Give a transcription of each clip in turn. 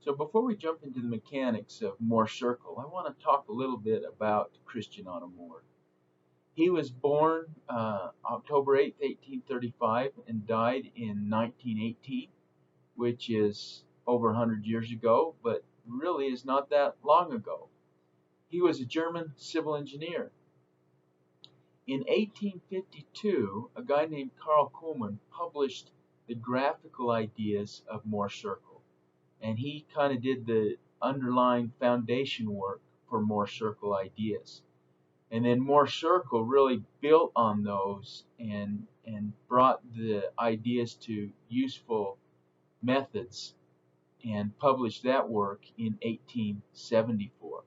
So before we jump into the mechanics of Mohr's circle, I want to talk a little bit about Christian Otto Mohr. He was born October 8th, 1835 and died in 1918, which is over 100 years ago, but really is not that long ago. He was a German civil engineer. In 1852, a guy named Carl Kuhlmann published the graphical ideas of Mohr's circle, and he kind of did the underlying foundation work for Mohr's circle ideas. And then Mohr's circle really built on those and brought the ideas to useful methods and published that work in 1874.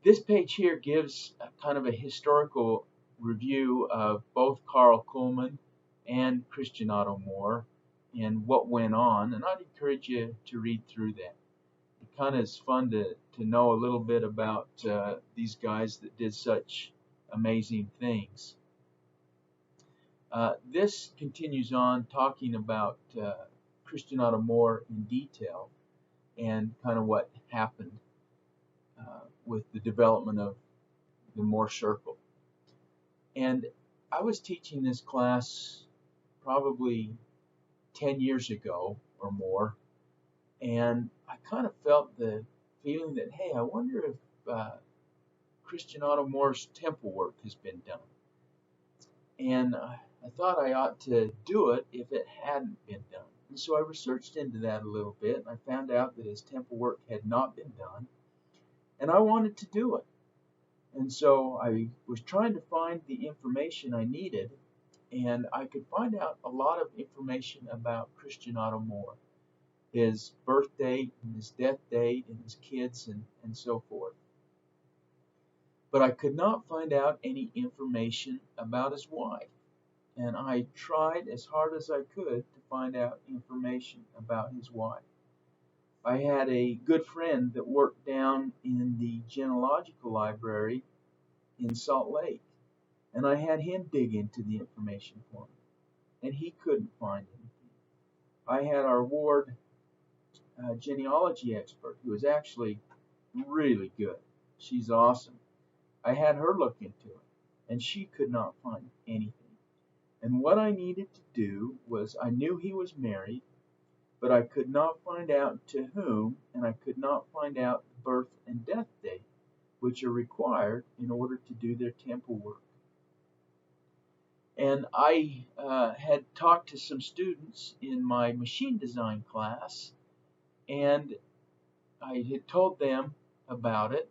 This page here gives a kind of a historical review of both Carl Kuhlmann and Christian Otto Mohr and what went on, and I'd encourage you to read through that. It kind of is fun to know a little bit about these guys that did such amazing things. This continues on talking about Christian Otto Mohr in detail and kind of what happened with the development of the Mohr circle. And I was teaching this class probably 10 years ago or more, and I kind of felt the feeling that, hey, I wonder if Christian Otto Mohr's temple work has been done. And I thought I ought to do it if it hadn't been done. And so I researched into that a little bit, and I found out that his temple work had not been done, and I wanted to do it. And so I was trying to find the information I needed, and I could find out a lot of information about Christian Otto Mohr, his birth date and his death date and his kids and so forth. But I could not find out any information about his wife, and I tried as hard as I could to find out information about his wife. I had a good friend that worked down in the genealogical library in Salt Lake, and I had him dig into the information for me, and he couldn't find anything. I had our ward genealogy expert, who was actually really good. She's awesome. I had her look into it, and she could not find anything. And what I needed to do was, I knew he was married, but I could not find out to whom, and I could not find out the birth and death date, which are required in order to do their temple work. And I had talked to some students in my machine design class, and I had told them about it.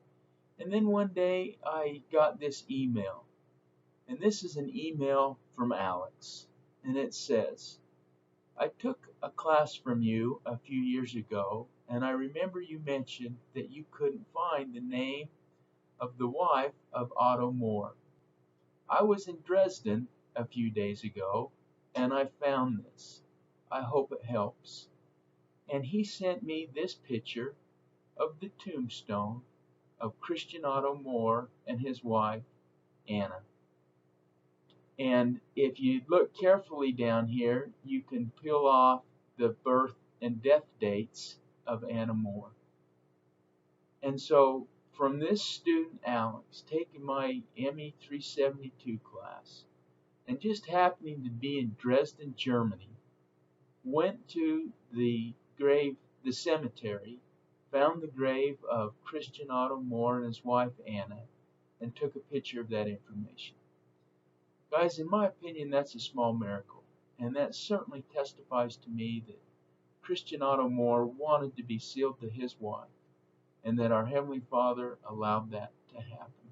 And then one day I got this email, and this is an email from Alex, and it says, I took a class from you a few years ago, and I remember you mentioned that you couldn't find the name of the wife of Otto Mohr. I was in Dresden a few days ago, and I found this. I hope it helps. And he sent me this picture of the tombstone of Christian Otto Mohr and his wife, Anna. And if you look carefully down here, you can peel off the birth and death dates of Anna Mohr. And so from this student, Alex, taking my ME 372 class, and just happening to be in Dresden, Germany, went to the cemetery, found the grave of Christian Otto Mohr and his wife Anna, and took a picture of that information. Guys, in my opinion, that's a small miracle, and that certainly testifies to me that Christian Otto Mohr wanted to be sealed to his wife, and that our Heavenly Father allowed that to happen.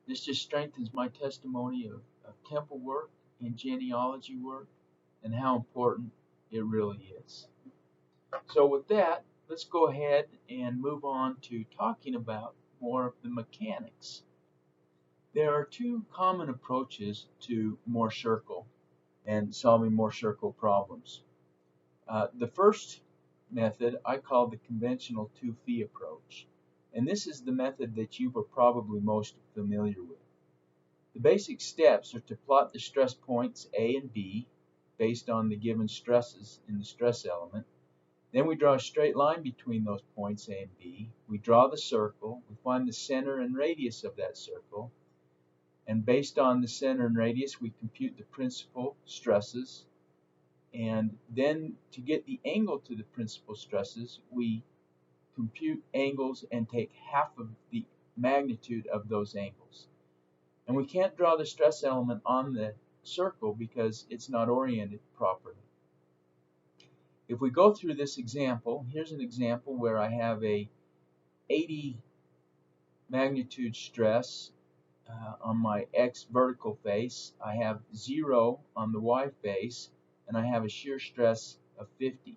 This just strengthens my testimony of temple work and genealogy work, and how important it really is. So with that, let's go ahead and move on to talking about more of the mechanics. There are two common approaches to Mohr circle and solving Mohr circle problems. The first method I call the conventional 2-phi approach, and this is the method that you are probably most familiar with. The basic steps are to plot the stress points A and B based on the given stresses in the stress element, Then we draw a straight line between those points A and B. We draw the circle. We find the center and radius of that circle. And based on the center and radius, we compute the principal stresses. And then to get the angle to the principal stresses, we compute angles and take half of the magnitude of those angles. And we can't draw the stress element on the circle because it's not oriented properly. If we go through this example, here's an example where I have a 80 magnitude stress on my X vertical face. I have 0 on the Y face, and I have a shear stress of 50.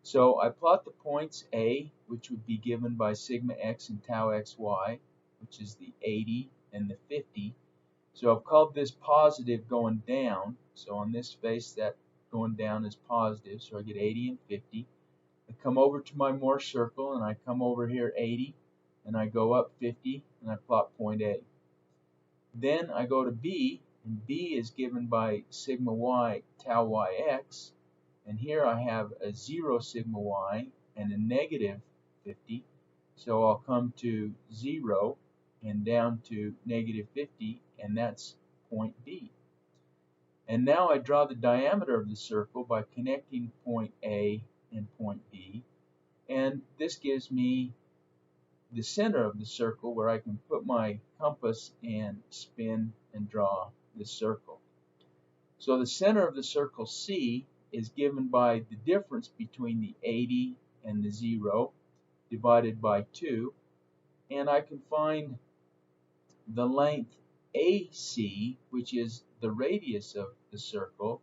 So I plot the points A, which would be given by sigma X and tau XY, which is the 80 and the 50. So I've called this positive going down. So on this face, that going down is positive. So I get 80 and 50. I come over to my Morse circle, and I come over here 80, and I go up 50, and I plot point A. Then I go to B, and B is given by sigma Y tau YX. And here I have a 0 sigma y and a negative 50. So I'll come to 0 and down to negative 50, and that's point B. And now I draw the diameter of the circle by connecting point A and point B. And this gives me the center of the circle where I can put my compass and spin and draw the circle. So the center of the circle C is given by the difference between the 80 and the 0 divided by 2, and I can find the length AC, which is the radius of the circle,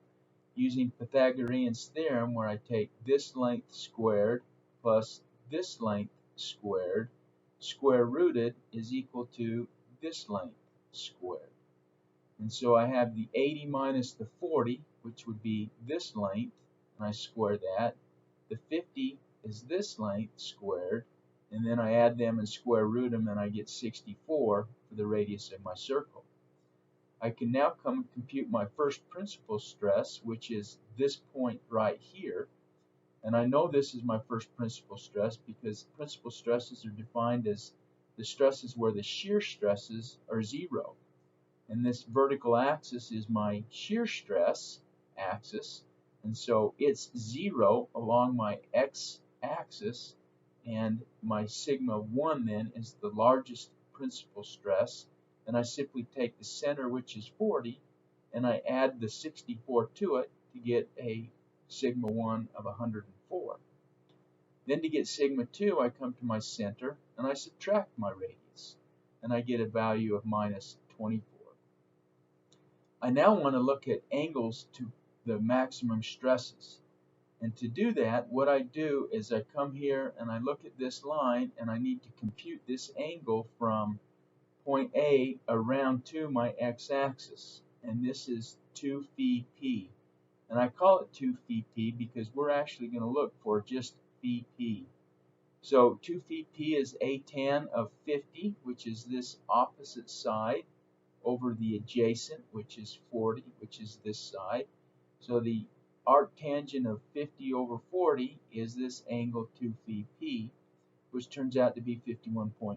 using Pythagorean's theorem, where I take this length squared plus this length squared, square rooted, is equal to this length squared. And so I have the 80 minus the 40, which would be this length, and I square that. The 50 is this length squared, and then I add them and square root them, and I get 64 for the radius of my circle. I can now come and compute my first principal stress, which is this point right here. And I know this is my first principal stress because principal stresses are defined as the stresses where the shear stresses are 0. And this vertical axis is my shear stress axis, and so it's 0 along my x-axis, and my sigma 1 then is the largest principal stress, and I simply take the center, which is 40, and I add the 64 to it to get a sigma 1 of 104. Then to get sigma 2, I come to my center, and I subtract my radius, and I get a value of minus 24. I now want to look at angles to the maximum stresses. And to do that, what I do is I come here and I look at this line, and I need to compute this angle from point A around to my x-axis. And this is 2 phi p. And I call it 2 phi p because we're actually going to look for just phi p. So 2 phi p is a tan of 50, which is this opposite side, over the adjacent, which is 40, which is this side. So the arctangent of 50 over 40 is this angle 2 phi p, which turns out to be 51.3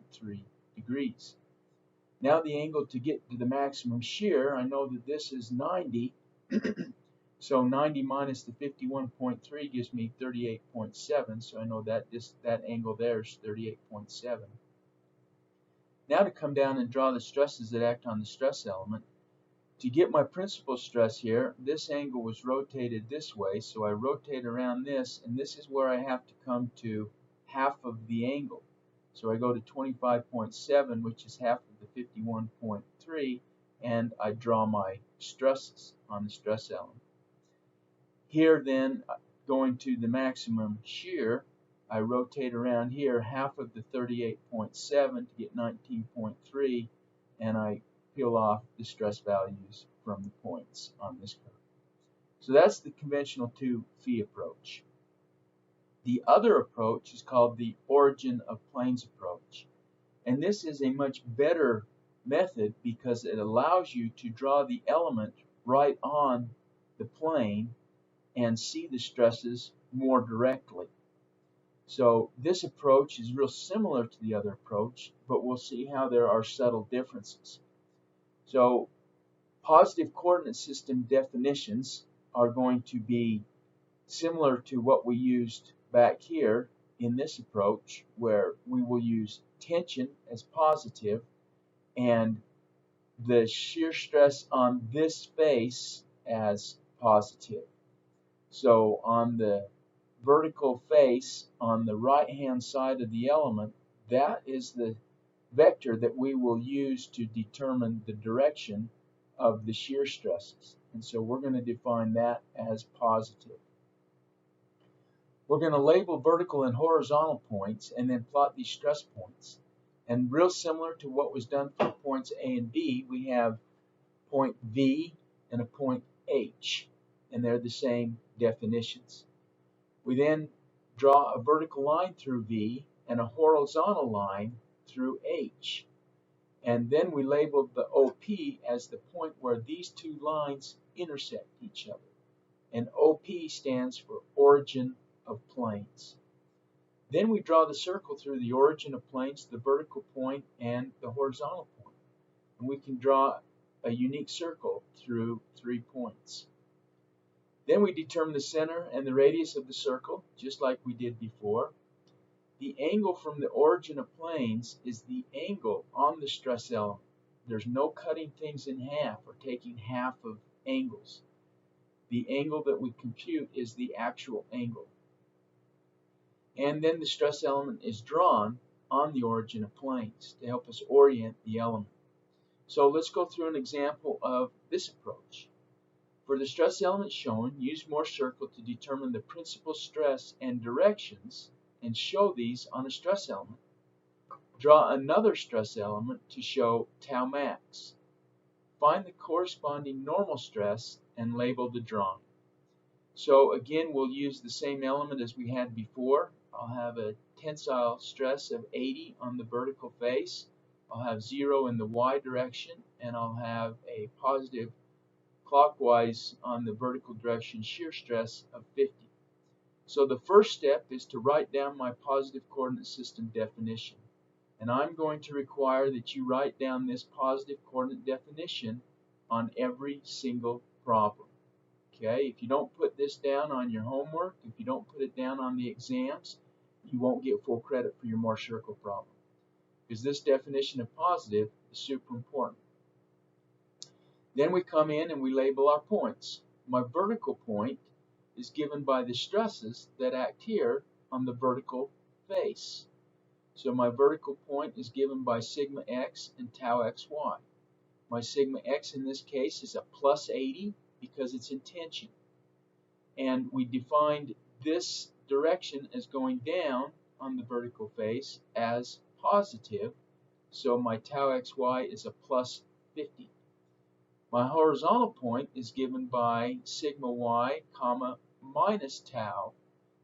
degrees. Now the angle to get to the maximum shear, I know that this is 90. So 90 minus the 51.3 gives me 38.7. So I know that that angle there is 38.7. Now to come down and draw the stresses that act on the stress element. To get my principal stress here, this angle was rotated this way, so I rotate around this, and this is where I have to come to half of the angle. So I go to 25.7, which is half of the 51.3, and I draw my stresses on the stress element. Here then, going to the maximum shear, I rotate around here half of the 38.7 to get 19.3, and I peel off the stress values from the points on this curve. So that's the conventional 2 phi approach. The other approach is called the origin of planes approach. And this is a much better method because it allows you to draw the element right on the plane and see the stresses more directly. So this approach is real similar to the other approach, but we'll see how there are subtle differences. So positive coordinate system definitions are going to be similar to what we used back here in this approach, where we will use tension as positive and the shear stress on this face as positive. So on the vertical face on the right hand side of the element, that is the vector that we will use to determine the direction of the shear stresses. And so we're going to define that as positive. We're going to label vertical and horizontal points and then plot these stress points. And real similar to what was done for points A and B, we have point V and a point H, and they're the same definitions. We then draw a vertical line through V and a horizontal line through H. And then we label the OP as the point where these two lines intersect each other. And OP stands for origin of planes. Then we draw the circle through the origin of planes, the vertical point, and the horizontal point. And we can draw a unique circle through 3 points. Then we determine the center and the radius of the circle, just like we did before. The angle from the origin of planes is the angle on the stress element. There's no cutting things in half or taking half of angles. The angle that we compute is the actual angle. And then the stress element is drawn on the origin of planes to help us orient the element. So let's go through an example of this approach. For the stress element shown, use Morse circle to determine the principal stress and directions and show these on a stress element. Draw another stress element to show tau max. Find the corresponding normal stress and label the drawing. So again, we'll use the same element as we had before. I'll have a tensile stress of 80 on the vertical face. I'll have 0 in the y direction, and I'll have a positive clockwise on the vertical direction shear stress of 50. So the first step is to write down my positive coordinate system definition. And I'm going to require that you write down this positive coordinate definition on every single problem. Okay, if you don't put this down on your homework, if you don't put it down on the exams, you won't get full credit for your Morse circle problem. Because this definition of positive is super important. Then we come in and we label our points. My vertical point is given by the stresses that act here on the vertical face. So my vertical point is given by sigma x and tau xy. My sigma x in this case is a plus 80 because it's in tension. And we defined this direction as going down on the vertical face as positive. So my tau xy is a plus 50. My horizontal point is given by sigma y comma minus tau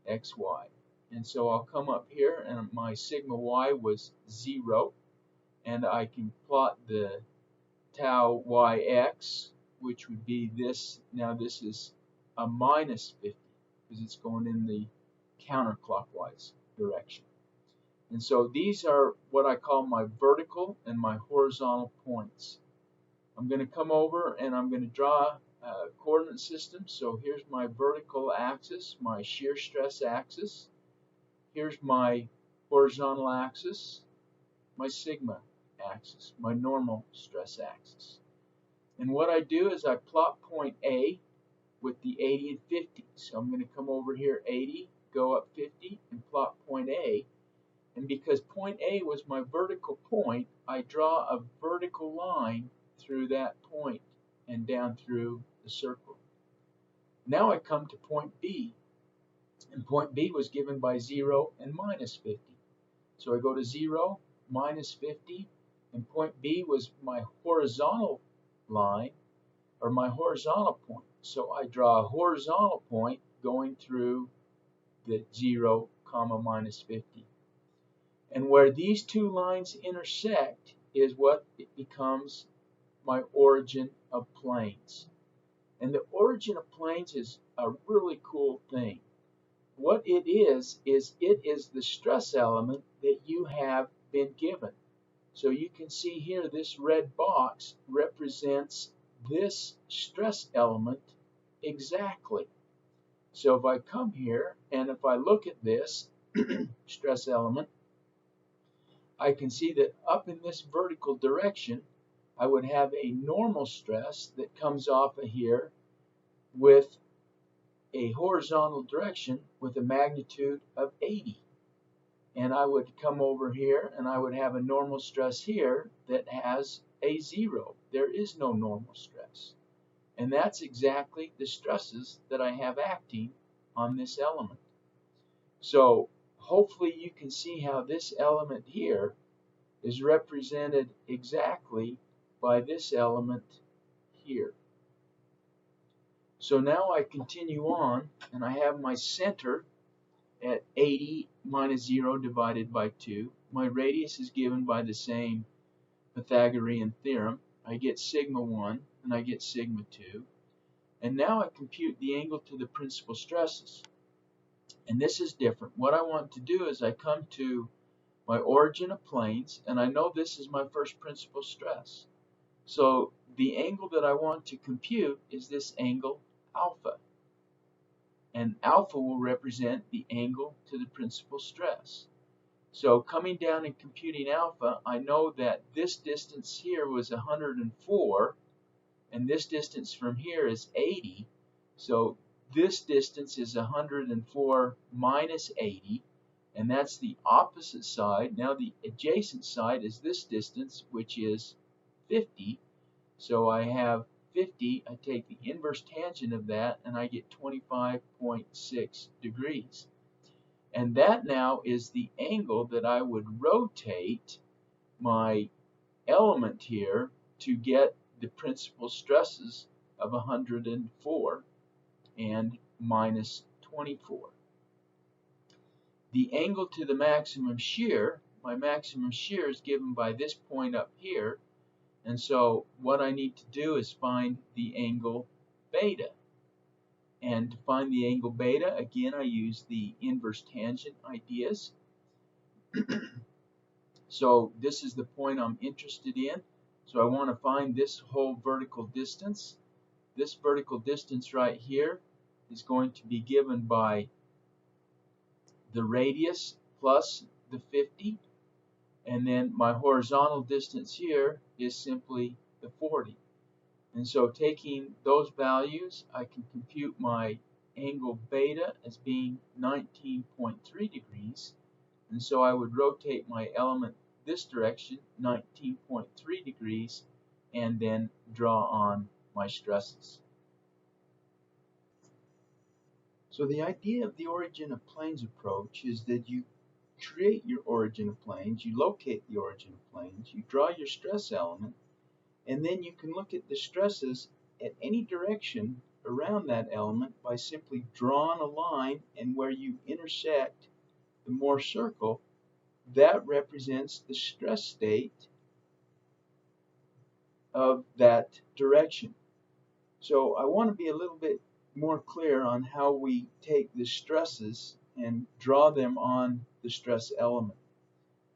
xy. And so I'll come up here and my sigma y was 0. And I can plot the tau yx, which would be this. Now this is a minus 50 because it's going in the counterclockwise direction. And so these are what I call my vertical and my horizontal points. I'm going to come over and I'm going to draw a coordinate system. So here's my vertical axis, my shear stress axis. Here's my horizontal axis, my sigma axis, my normal stress axis. And what I do is I plot point A with the 80 and 50. So I'm going to come over here 80, go up 50, and plot point A. And because point A was my vertical point, I draw a vertical line through that point and down through the circle. Now I come to point B. And point B was given by 0 and minus 50. So I go to 0, minus 50, and point B was my horizontal line, or my horizontal point. So I draw a horizontal point going through the 0, comma, minus 50. And where these two lines intersect is what it becomes my origin of planes. And the origin of planes is a really cool thing. what it is it is the stress element that you have been given. So you can see here this red box represents this stress element exactly. So if I come here and if I look at this stress element, I can see that up in this vertical direction, I would have a normal stress that comes off of here with a horizontal direction with a magnitude of 80. And I would come over here and I would have a normal stress here that has a 0. There is no normal stress. And that's exactly the stresses that I have acting on this element. So hopefully you can see how this element here is represented exactly by this element here. So now I continue on and I have my center at 80 minus 0 divided by 2. My radius is given by the same Pythagorean theorem. I get sigma 1 and I get sigma 2. And now I compute the angle to the principal stresses. And this is different. What I want to do is I come to my origin of planes, and I know this is my first principal stress. So the angle that I want to compute is this angle alpha. And alpha will represent the angle to the principal stress. So coming down and computing alpha, I know that this distance here was 104, and this distance from here is 80. So this distance is 104 minus 80, and that's the opposite side. Now the adjacent side is this distance, which is 50. So I have 50, I take the inverse tangent of that, and I get 25.6 degrees. And that now is the angle that I would rotate my element here to get the principal stresses of 104 and minus 24. The angle to the maximum shear, my maximum shear is given by this point up here, and so what I need to do is find the angle beta. And to find the angle beta, again I use the inverse tangent ideas. So this is the point I'm interested in. So I want to find this whole vertical distance. This vertical distance right here is going to be given by the radius plus the 50, and then my horizontal distance here is simply the 40. And so taking those values, I can compute my angle beta as being 19.3 degrees, and so I would rotate my element this direction 19.3 degrees and then draw on my stresses. So the idea of the origin of planes approach is that you create your origin of planes, you locate the origin of planes, you draw your stress element, and then you can look at the stresses at any direction around that element by simply drawing a line, and where you intersect the Mohr circle, that represents the stress state of that direction. So I want to be a little bit more clear on how we take the stresses and draw them on the stress element.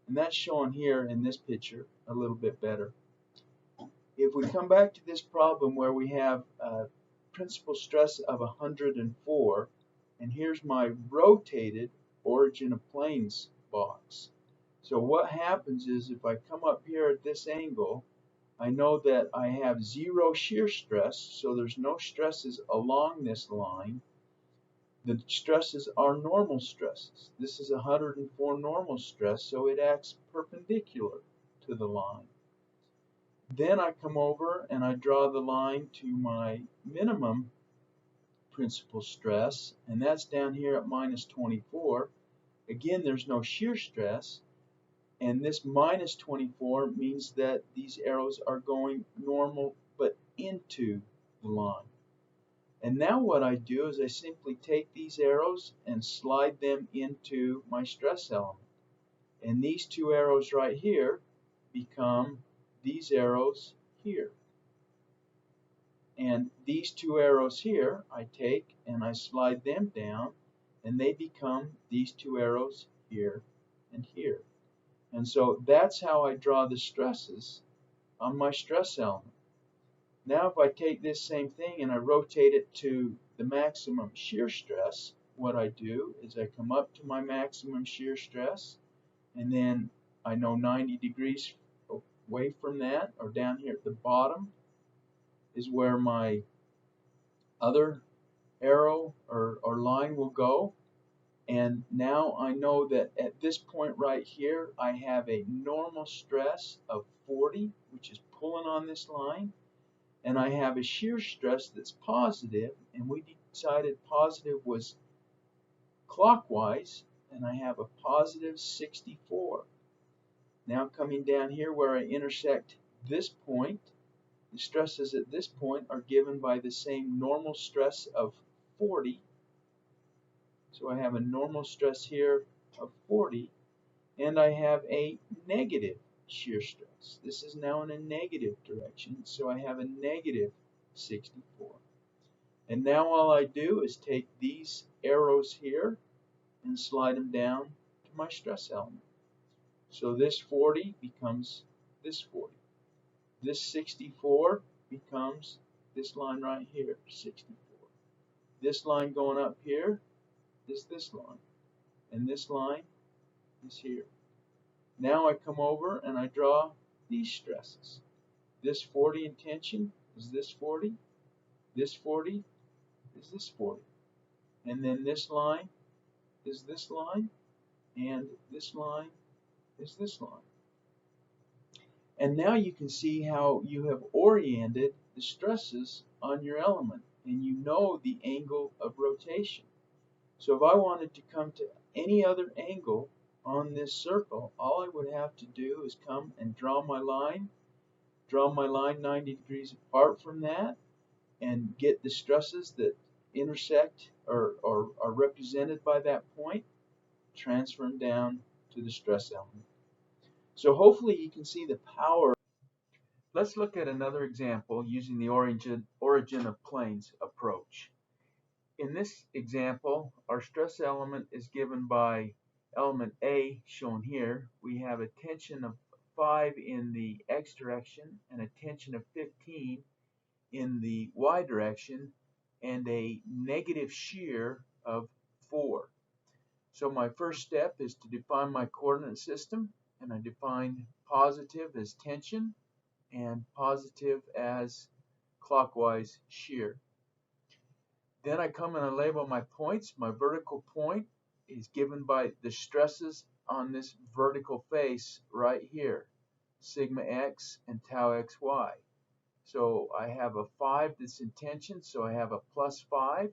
And that's shown here in this picture a little bit better. If we come back to this problem where we have a principal stress of 104, and here's my rotated origin of planes box. So what happens is if I come up here at this angle, I know that I have 0 shear stress, so there's no stresses along this line. The stresses are normal stresses. This is 104 normal stress, so it acts perpendicular to the line. Then I come over and I draw the line to my minimum principal stress, and that's down here at minus 24. Again, there's no shear stress, and this minus 24 means that these arrows are going normal but into the line. And now what I do is I simply take these arrows and slide them into my stress element. And these two arrows right here become these arrows here. And these two arrows here I take and I slide them down, and they become these two arrows here and here. And so that's how I draw the stresses on my stress element. Now if I take this same thing and I rotate it to the maximum shear stress, what I do is I come up to my maximum shear stress, and then I know 90 degrees away from that, or down here at the bottom, is where my other arrow or line will go. And now I know that at this point right here, I have a normal stress of 40, which is pulling on this line, and I have a shear stress that's positive, and we decided positive was clockwise, and I have a positive 64. Now coming down here where I intersect this point, the stresses at this point are given by the same normal stress of 40. So I have a normal stress here of 40, and I have a negative shear stress. This is now in a negative direction, so I have a negative 64. And now all I do is take these arrows here and slide them down to my stress element. So this 40 becomes this 40. This 64 becomes this line right here, 64. This line going up here is this line, and this line is here. Now I come over and I draw these stresses. This 40 in tension is this 40, this 40 is this 40, and then this line is this line, and this line is this line. And now you can see how you have oriented the stresses on your element, and you know the angle of rotation. So if I wanted to come to any other angle on this circle, all I would have to do is come and draw my line 90 degrees apart from that, and get the stresses that intersect or are represented by that point, transfer them down to the stress element. So hopefully you can see the power. Let's look at another example using the origin of planes approach. In this example, our stress element is given by element A, shown here. We have a tension of 5 in the x direction and a tension of 15 in the y direction, and a negative shear of 4. So my first step is to define my coordinate system, and I define positive as tension and positive as clockwise shear. Then I come and I label my points. My vertical point is given by the stresses on this vertical face right here, sigma x and tau xy. So I have a 5 that's in tension, so I have a plus 5.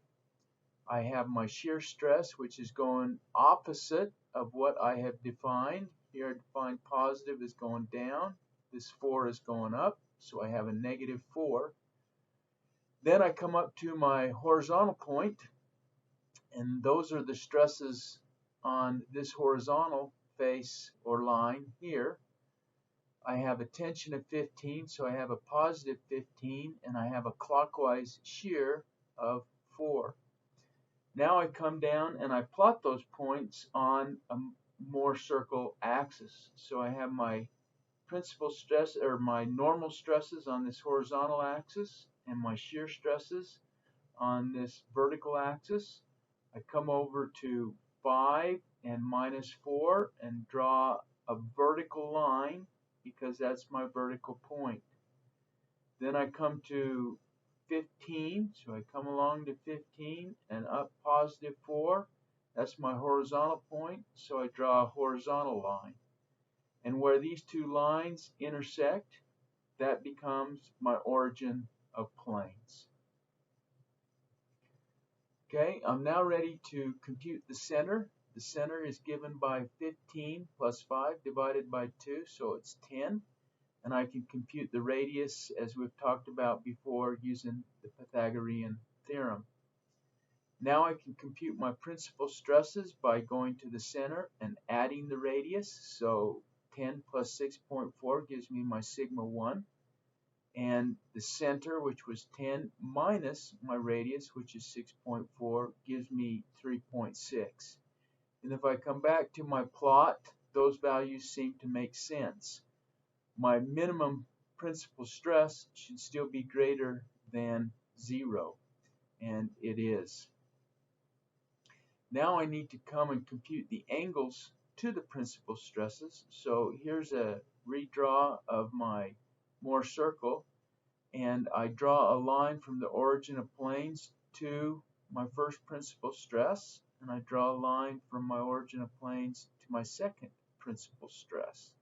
I have my shear stress, which is going opposite of what I have defined. Here I define positive is going down. This 4 is going up, so I have a negative 4. Then I come up to my horizontal point, and those are the stresses on this horizontal face or line here. I have a tension of 15, so I have a positive 15, and I have a clockwise shear of 4. Now I come down and I plot those points on a Mohr circle axis. So I have my principal stress, or my normal stresses, on this horizontal axis, and my shear stresses on this vertical axis. I come over to 5 and minus 4 and draw a vertical line, because that's my vertical point. Then I come to 15, so I come along to 15 and up positive 4. That's my horizontal point, so I draw a horizontal line. And where these two lines intersect, that becomes my origin of planes. Okay, I'm now ready to compute the center. The center is given by 15 plus 5 divided by 2, so it's 10. And I can compute the radius, as we've talked about before, using the Pythagorean theorem. Now I can compute my principal stresses by going to the center and adding the radius. So 10 plus 6.4 gives me my sigma 1. and the center, which was 10, minus my radius, which is 6.4, gives me 3.6. And if I come back to my plot, those values seem to make sense. My minimum principal stress should still be greater than 0, and it is. Now I need to come and compute the angles to the principal stresses. So here's a redraw of my Mohr circle, and I draw a line from the origin of planes to my first principal stress, and I draw a line from my origin of planes to my second principal stress.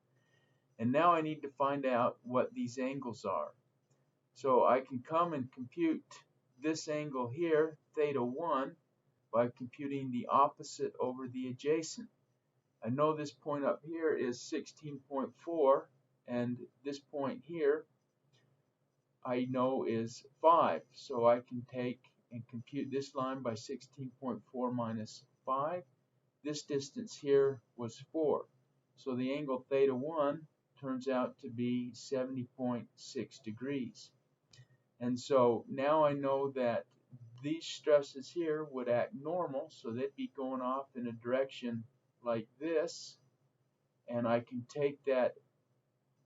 And now I need to find out what these angles are. So I can come and compute this angle here, theta 1, by computing the opposite over the adjacent. I know this point up here is 16.4, and this point here I know is 5. So I can take and compute this line by 16.4 minus 5. This distance here was 4. So the angle theta 1 turns out to be 70.6 degrees. And so now I know that these stresses here would act normal, so they'd be going off in a direction like this, and I can take that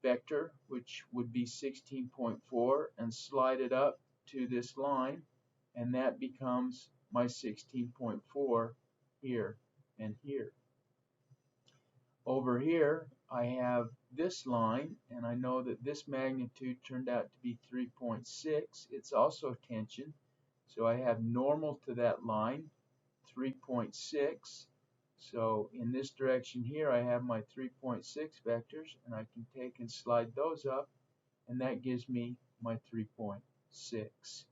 vector, which would be 16.4, and slide it up to this line, and that becomes my 16.4 here and here. Over here I have this line, and I know that this magnitude turned out to be 3.6. It's also tension, so I have normal to that line, 3.6. So in this direction here I have my 3.6 vectors, and I can take and slide those up, and that gives me my 3.6.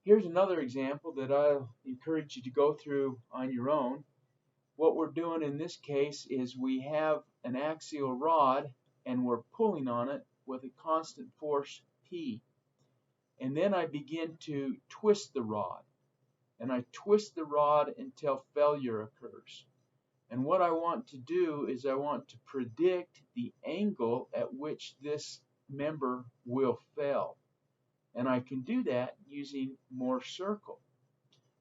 Here's another example that I'll encourage you to go through on your own. What we're doing in this case is we have an axial rod, and we're pulling on it with a constant force P. And then I begin to twist the rod, and I twist the rod until failure occurs. And what I want to do is I want to predict the angle at which this member will fail. And I can do that using Mohr circle.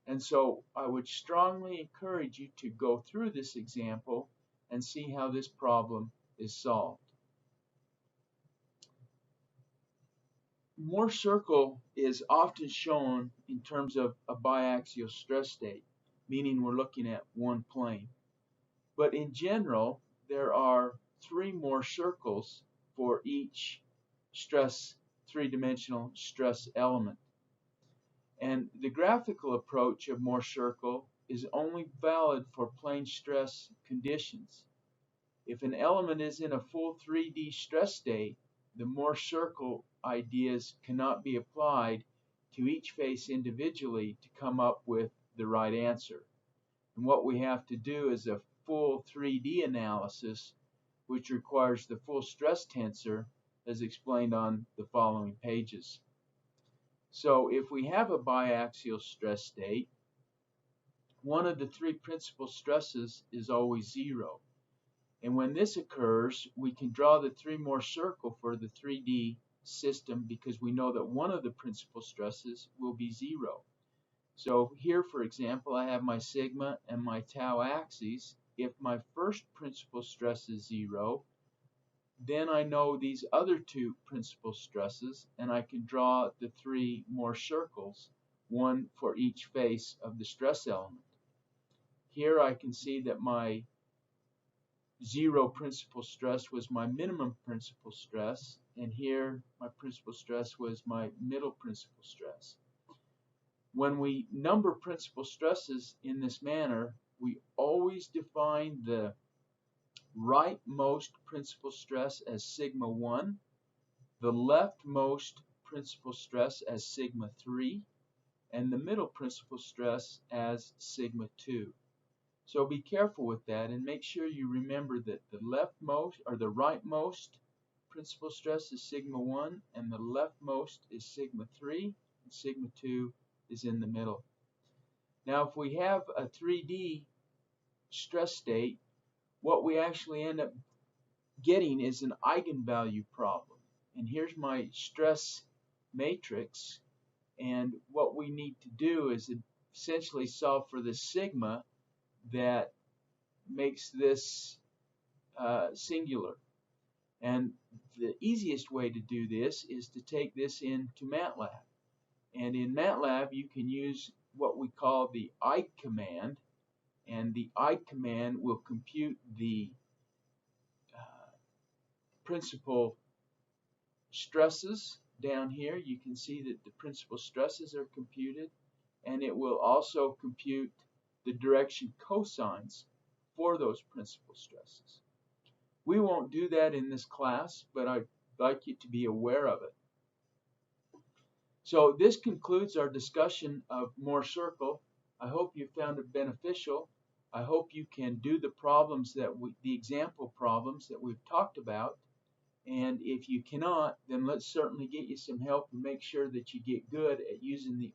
And so I would strongly encourage you to go through this example and see how this problem is solved. Mohr circle is often shown in terms of a biaxial stress state, meaning we're looking at one plane. But in general, there are 3 Mohr circles for each three-dimensional stress element. And the graphical approach of Mohr circle is only valid for plane stress conditions. If an element is in a full 3D stress state, the Mohr circle ideas cannot be applied to each face individually to come up with the right answer. And what we have to do is a full 3D analysis, which requires the full stress tensor, as explained on the following pages. So if we have a biaxial stress state, one of the 3 principal stresses is always 0. And when this occurs, we can draw the 3 Mohr circle for the 3D system because we know that one of the principal stresses will be 0. So here, for example, I have my sigma and my tau axes. If my first principal stress is 0, then I know these other 2 principal stresses, and I can draw the 3 Mohr circles, one for each face of the stress element. Here I can see that my 0 principal stress was my minimum principal stress, and here my principal stress was my middle principal stress. When we number principal stresses in this manner, we always define the rightmost principal stress as sigma 1, the leftmost principal stress as sigma 3, and the middle principal stress as sigma 2. So be careful with that and make sure you remember that the leftmost or the rightmost principal stress is sigma 1, and the leftmost is sigma 3, and sigma 2 is in the middle. Now if we have a 3D stress state, what we actually end up getting is an eigenvalue problem. And here's my stress matrix. And what we need to do is essentially solve for the sigma that makes this singular. And the easiest way to do this is to take this into MATLAB. And in MATLAB, you can use what we call the eig command. And the eig command will compute the principal stresses down here. You can see that the principal stresses are computed, and it will also compute the direction cosines for those principal stresses. We won't do that in this class, but I'd like you to be aware of it. So this concludes our discussion of Mohr circle. I hope you found it beneficial. I hope you can do the problems the example problems that we've talked about. And if you cannot, then let's certainly get you some help and make sure that you get good at using the